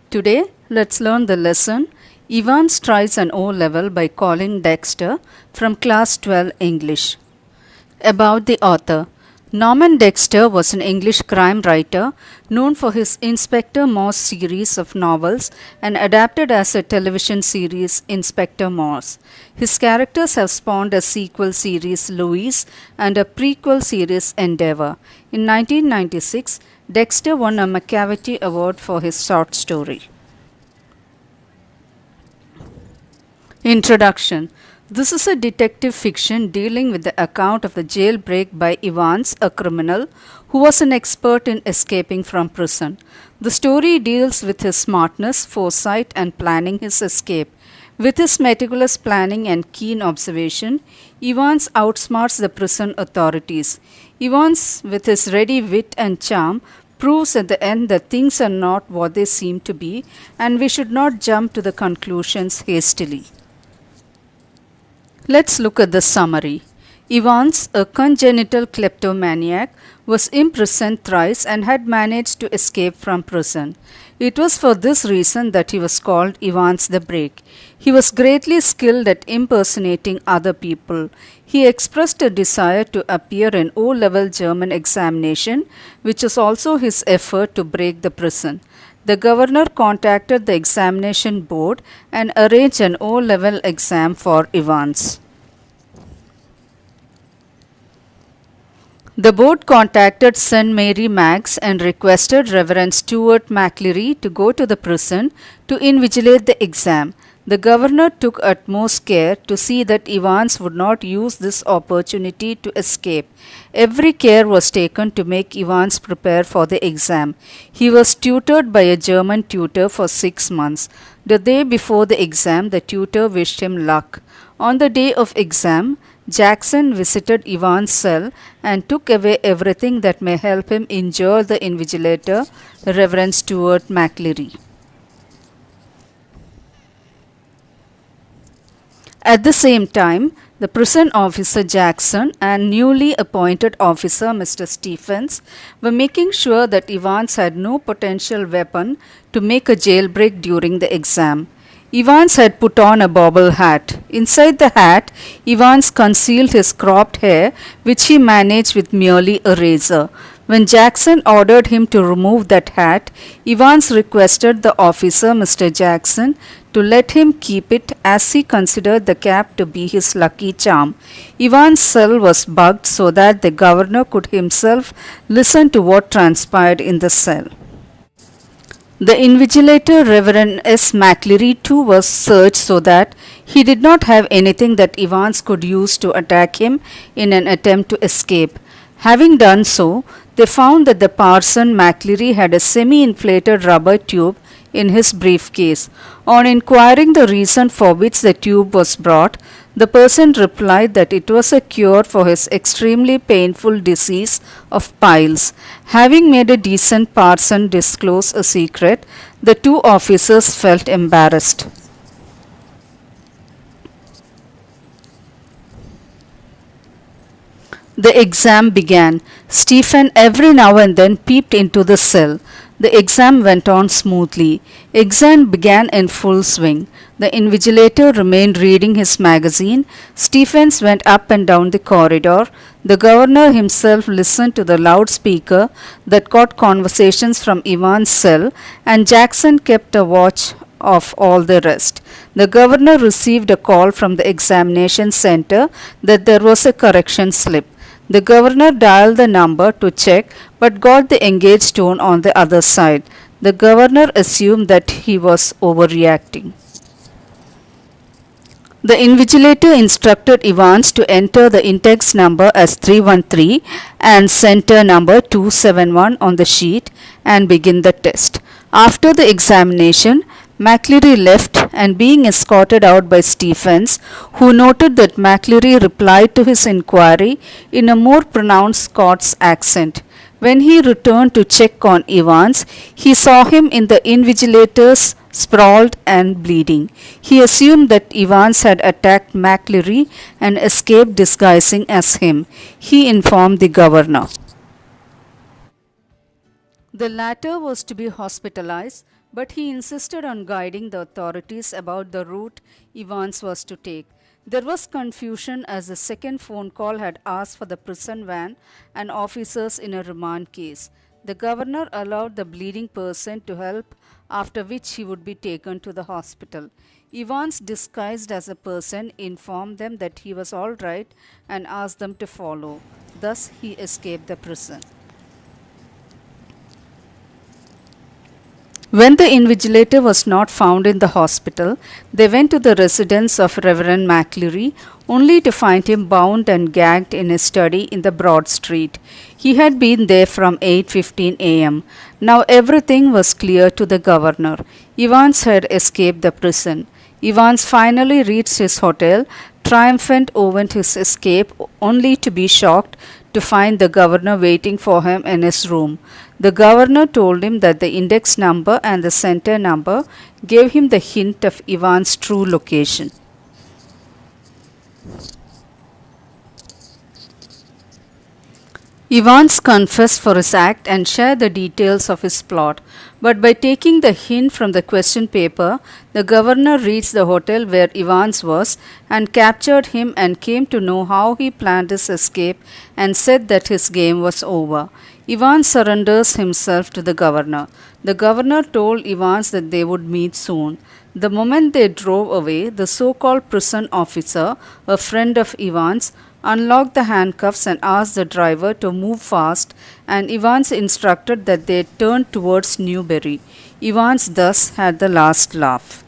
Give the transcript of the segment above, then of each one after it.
Today, let's learn the lesson Evans tries an O level by calling Dexter from Class 12 English. About the author. Norman Dexter was an English crime writer known for his Inspector Morse series of novels and adapted as a television series Inspector Morse. His characters have spawned a sequel series Louise and a prequel series Endeavour. In 1996, Dexter won a Macavity Award for his short story. Introduction. This is a detective fiction dealing with the account of the jailbreak by Evans, a criminal who was an expert in escaping from prison. The story deals with his smartness, foresight, and planning his escape. With his meticulous planning and keen observation, Evans outsmarts the prison authorities. Evans, with his ready wit and charm, proves at the end that things are not what they seem to be, and we should not jump to the conclusions hastily. Let's look at the summary. Evans, a congenital kleptomaniac, was imprisoned thrice and had managed to escape from prison. It was for this reason that he was called Evans the Break. He was greatly skilled at impersonating other people. He expressed a desire to appear in O-level German examination, which was also his effort to break the prison. The governor contacted the examination board and arranged an O-level exam for Evans. The board contacted St. Mary Maggs and requested Reverend Stuart McLeary to go to the prison to invigilate the exam. The governor took utmost care to see that Evans would not use this opportunity to escape. Every care was taken to make Evans prepare for the exam. He was tutored by a German tutor for 6 months. The day before the exam, the tutor wished him luck. On the day of exam, Jackson visited Evans' cell and took away everything that may help him injure the invigilator, Reverend Stuart McLeary. At the same time, the prison officer Jackson and newly appointed officer Mr. Stephens were making sure that Evans had no potential weapon to make a jailbreak during the exam. Evans had put on a bobble hat. Inside the hat, Evans concealed his cropped hair, which he managed with merely a razor. When Jackson ordered him to remove that hat, Evans requested the officer, Mr. Jackson, to let him keep it as he considered the cap to be his lucky charm. Evans' cell was bugged so that the governor could himself listen to what transpired in the cell. The invigilator, Reverend S. McLeary, too was searched so that he did not have anything that Evans could use to attack him in an attempt to escape. Having done so, they found that the parson McLeary had a semi-inflated rubber tube in his briefcase. On inquiring the reason for which the tube was brought, the person replied that it was a cure for his extremely painful disease of piles. Having made a decent parson disclose a secret, the two officers felt embarrassed. The exam began. Stephen every now and then peeped into the cell. The exam went on smoothly. Exam began in full swing. The invigilator remained reading his magazine. Stephens went up and down the corridor. The governor himself listened to the loudspeaker that caught conversations from Evans' cell, and Jackson kept a watch of all the rest. The governor received a call from the examination center that there was a correction slip. The governor dialed the number to check but got the engaged tone on the other side. The governor assumed that he was overreacting. The invigilator instructed Evans to enter the index number as 313 and center number 271 on the sheet and begin the test. After the examination, McLeary left and being escorted out by Stephens, who noted that McLeary replied to his inquiry in a more pronounced Scots accent. When he returned to check on Evans, he saw him in the invigilators sprawled and bleeding. He assumed that Evans had attacked McLeary and escaped disguising as him. He informed the governor. The latter was to be hospitalized but he insisted on guiding the authorities about the route Evans was to take. There was confusion as the second phone call had asked for the prison van and officers in a remand case. The governor allowed the bleeding person to help, after which he would be taken to the hospital. Evans, disguised as a person, informed them that he was all right and asked them to follow. Thus, he escaped the prison. When the invigilator was not found in the hospital, they went to the residence of Reverend McCleary, only to find him bound and gagged in his study in the Broad Street. He had been there from 8:15 a.m. Now everything was clear to the governor. Evans had escaped the prison. Evans finally reached his hotel, triumphant over his escape, only to be shocked to find the governor waiting for him in his room. The governor told him that the index number and the center number gave him the hint of Evans' true location. Evans confessed for his act and shared the details of his plot, but by taking the hint from the question paper, the governor reached the hotel where Evans was and captured him and came to know how he planned his escape and said that his game was over. Evans surrenders himself to the governor. The governor told Evans that they would meet soon. The moment they drove away, the so-called prison officer, a friend of Evans, unlocked the handcuffs and asked the driver to move fast, and Evans instructed that they turn towards Newbury. Evans thus had the last laugh.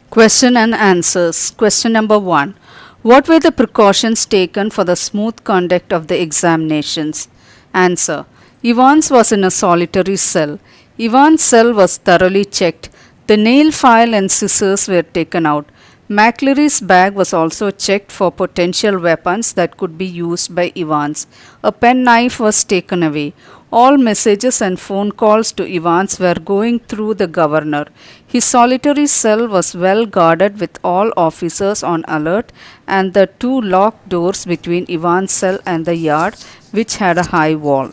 Question and answers. Question number 1. What were the precautions taken for the smooth conduct of the examinations? Answer. Evans was in a solitary cell. Evans' cell was thoroughly checked. The nail file and scissors were taken out. McCleary's bag was also checked for potential weapons that could be used by Evans. A penknife was taken away. All messages and phone calls to Evans were going through the governor. His solitary cell was well guarded with all officers on alert and the two locked doors between Evans' cell and the yard, which had a high wall.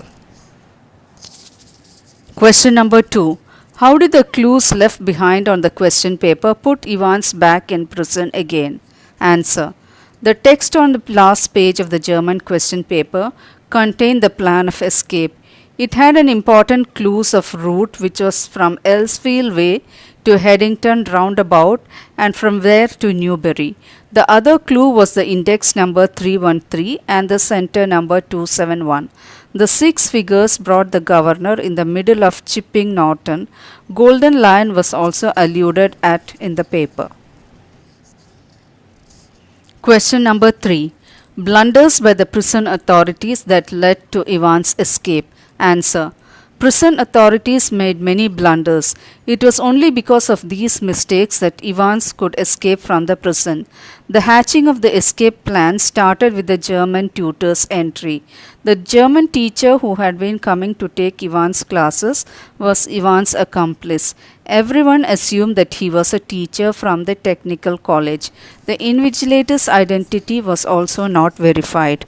Question number 2. How did the clues left behind on the question paper put Evans back in prison again? Answer. The text on the last page of the German question paper contained the plan of escape. It had an important clues of route, which was from Elsfield Way to Headington roundabout and from there to Newbury. The other clue was the index number 313 and the center number 271. The 6 figures brought the governor in the middle of Chipping Norton. Golden Lion was also alluded at in the paper. Question number 3. Blunders by the prison authorities that led to Evans' escape. Answer. Prison authorities made many blunders. It was only because of these mistakes that Evans could escape from the prison. The hatching of the escape plan started with the German tutor's entry. The German teacher who had been coming to take Evans' classes was Evans' accomplice. Everyone assumed that he was a teacher from the technical college. The invigilator's identity was also not verified.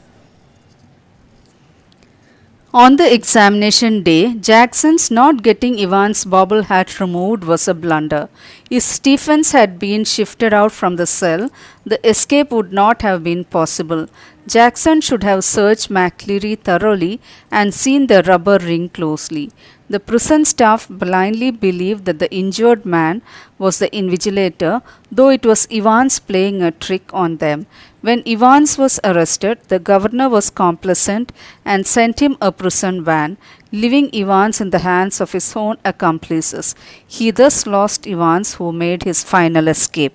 On the examination day, Jackson's not getting Evans' bobble hat removed was a blunder. If Stephens had been shifted out from the cell, the escape would not have been possible. Jackson should have searched McCleary thoroughly and seen the rubber ring closely. The prison staff blindly believed that the injured man was the invigilator, though it was Evans playing a trick on them. When Evans was arrested, the governor was complacent and sent him a prison van, leaving Evans in the hands of his own accomplices. He thus lost Evans, who made his final escape.